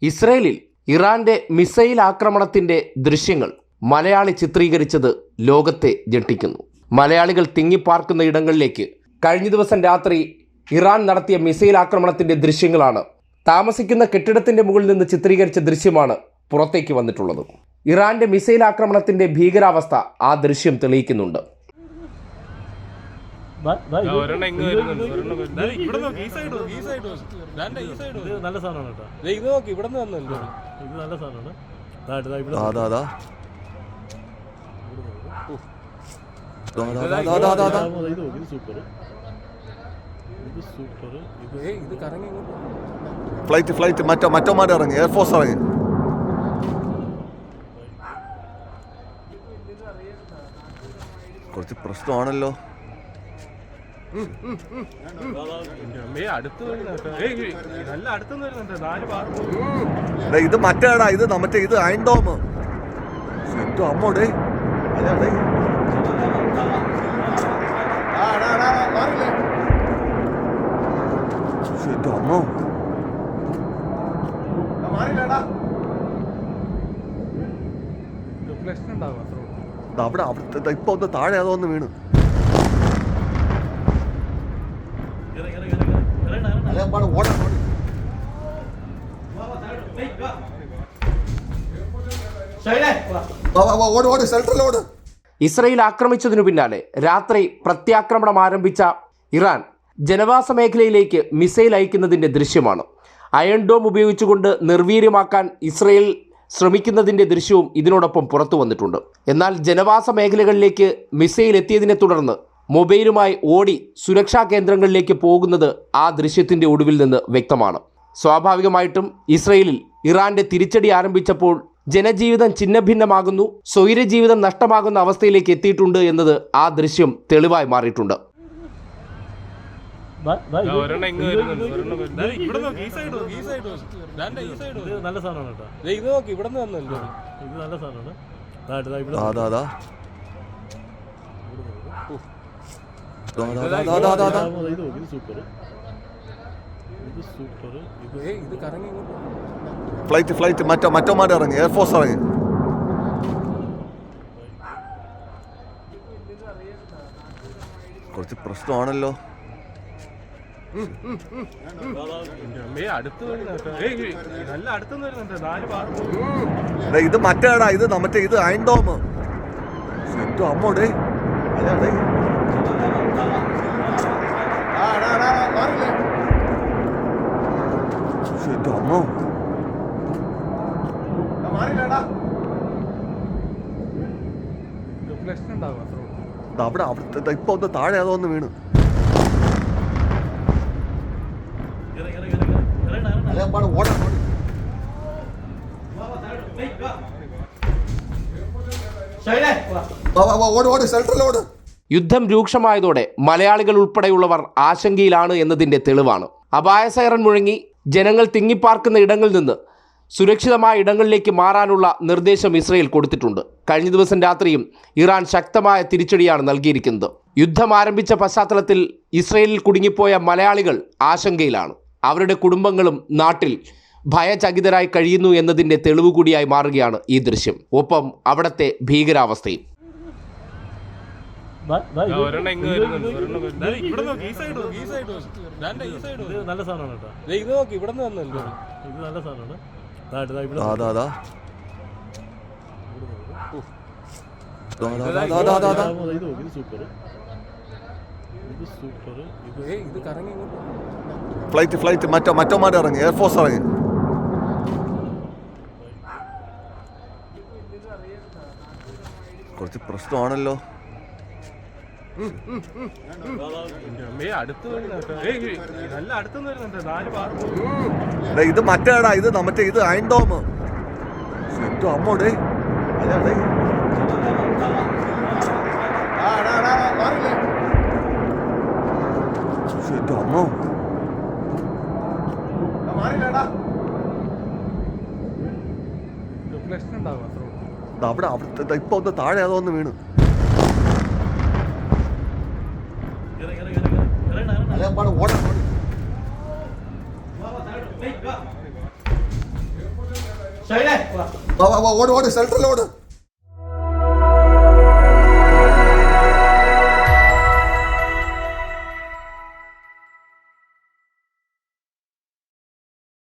ഇസ്രയേലിൽ ഇറാന്റെ മിസൈൽ ആക്രമണത്തിന്റെ ദൃശ്യങ്ങൾ മലയാളി ചിത്രീകരിച്ചത് ലോകത്തെ ഞെട്ടിക്കുന്നു. മലയാളികൾ തിങ്ങിപ്പാർക്കുന്ന ഇടങ്ങളിലേക്ക് കഴിഞ്ഞ ദിവസം രാത്രി ഇറാൻ നടത്തിയ മിസൈൽ ആക്രമണത്തിന്റെ ദൃശ്യങ്ങളാണ്, താമസിക്കുന്ന കെട്ടിടത്തിന്റെ മുകളിൽ നിന്ന് ചിത്രീകരിച്ച ദൃശ്യമാണ് പുറത്തേക്ക് വന്നിട്ടുള്ളത്. ഇറാന്റെ മിസൈൽ ആക്രമണത്തിന്റെ ഭീകരാവസ്ഥ ആ ദൃശ്യം തെളിയിക്കുന്നുണ്ട്. നല്ല സാധനമാണ് കേട്ടോ. ഇത് നോക്കി ഇവിടെ നിന്ന് വന്നല്ലോ. ഇത് നല്ല സാധനമാണ്. ഇത് സൂപ്പർ. ഇത് സൂപ്പർ. ഇത് കറങ്ങി ഫ്ലൈറ്റ് മറ്റോമാരെ ഇറങ്ങി, എയർഫോഴ്സ് ഇറങ്ങി. കുറച്ച് പ്രശ്നമാണല്ലോ. ഇത് മറ്റേടാ, ഇത് മറ്റേ ഇത് അയൺഡോം. അമ്മോടെ അമ്മോ, അവിടെ ഇപ്പൊ ഒന്ന് താഴെ അതോ ഒന്ന് വീണ്. ഇസ്രയേൽ ആക്രമിച്ചതിനു പിന്നാലെ രാത്രി പ്രത്യാക്രമണം ആരംഭിച്ച ഇറാൻ ജനവാസ മേഖലയിലേക്ക് മിസൈൽ അയക്കുന്നതിന്റെ ദൃശ്യമാണ്. അയൺ ഡോം ഉപയോഗിച്ചുകൊണ്ട് നിർവീര്യമാക്കാൻ ഇസ്രയേൽ ശ്രമിക്കുന്നതിന്റെ ദൃശ്യവും ഇതിനോടൊപ്പം പുറത്തു വന്നിട്ടുണ്ട്. എന്നാൽ ജനവാസ മേഖലകളിലേക്ക് മിസൈൽ എത്തിയതിനെ തുടർന്ന് മൊബൈലുമായി ഓടി സുരക്ഷാ കേന്ദ്രങ്ങളിലേക്ക് പോകുന്നത് ആ ദൃശ്യത്തിന്റെ ഒടുവിൽ നിന്ന് വ്യക്തമാണ്. സ്വാഭാവികമായിട്ടും ഇസ്രയേലിൽ ഇറാന്റെ തിരിച്ചടി ആരംഭിച്ചപ്പോൾ ജനജീവിതം ഛിന്നഭിന്നമാകുന്നു, സ്വൈരജീവിതം നഷ്ടമാകുന്ന അവസ്ഥയിലേക്ക് എത്തിയിട്ടുണ്ട് എന്നത് ആ ദൃശ്യം തെളിവായി മാറിയിട്ടുണ്ട്. നല്ല സാധനമാണ് കേട്ടോ. ഇത് നോക്കി ഇവിടെ നിന്ന് വന്നല്ലോ. ഇത് നല്ല സാധനമാണ്. ഇത് സൂപ്പർ. ഇത് സൂപ്പർ. ഇത് കറങ്ങി ഫ്ലൈറ്റ് മറ്റോമാരെ ഇറങ്ങി, എയർഫോഴ്സ് ഇറങ്ങി. കുറച്ച് പ്രശ്നമാണല്ലോ. ഇത് മറ്റേടാ, ഇത് മറ്റേ ഇത് അയൺഡോം. അമ്മോടെ അമ്മോ, അവിടെ ഇപ്പൊ ഒന്ന് താഴെ അതോ ഒന്ന് വീണ്. യുദ്ധം രൂക്ഷമായതോടെ മലയാളികൾ ഉൾപ്പെടെയുള്ളവർ ആശങ്കയിലാണ് എന്നതിന്റെ തെളിവാണ്. അപായ സൈറൻ മുഴങ്ങി ജനങ്ങൾ തിങ്ങിപ്പാർക്കുന്ന ഇടങ്ങളിൽ നിന്ന് സുരക്ഷിതമായ ഇടങ്ങളിലേക്ക് മാറാനുള്ള നിർദ്ദേശം ഇസ്രയേൽ കൊടുത്തിട്ടുണ്ട്. കഴിഞ്ഞ ദിവസം രാത്രിയും ഇറാൻ ശക്തമായ തിരിച്ചടിയാണ് നൽകിയിരിക്കുന്നത്. യുദ്ധം ആരംഭിച്ച പശ്ചാത്തലത്തിൽ ഇസ്രയേലിൽ കുടുങ്ങിപ്പോയ മലയാളികൾ ആശങ്കയിലാണ്. അവരുടെ കുടുംബങ്ങളും നാട്ടിൽ ഭയചകിതരായി കഴിയുന്നു എന്നതിൻ്റെ തെളിവ് കൂടിയായി മാറുകയാണ് ഈ ദൃശ്യം. ഒപ്പം അവിടുത്തെ ഭീകരാവസ്ഥയും. നല്ല സാധനമാണ് കേട്ടോ. ഇത് നോക്കി ഇവിടെ നിന്ന് വന്നല്ലോ. ഇത് നല്ല സാധനമാണ്. ഇത് സൂപ്പർ. ഇത് സൂപ്പർ. ഇത് കറങ്ങി ഫ്ലൈറ്റ് മറ്റോമാരെ ഇറങ്ങി, എയർഫോഴ്സ് ഇറങ്ങി. കുറച്ച് പ്രശ്നമാണല്ലോ. ഇത് മറ്റേടാ, ഇത് മറ്റേ ഇത് അയൺഡോം. അമ്മോടെ അമ്മോ, അവിടെ ഇപ്പൊ ഒന്ന് താഴെ അതോ ഒന്ന് വീണ്. ഓട് ഓട് സെൻട്രൽ ഓട്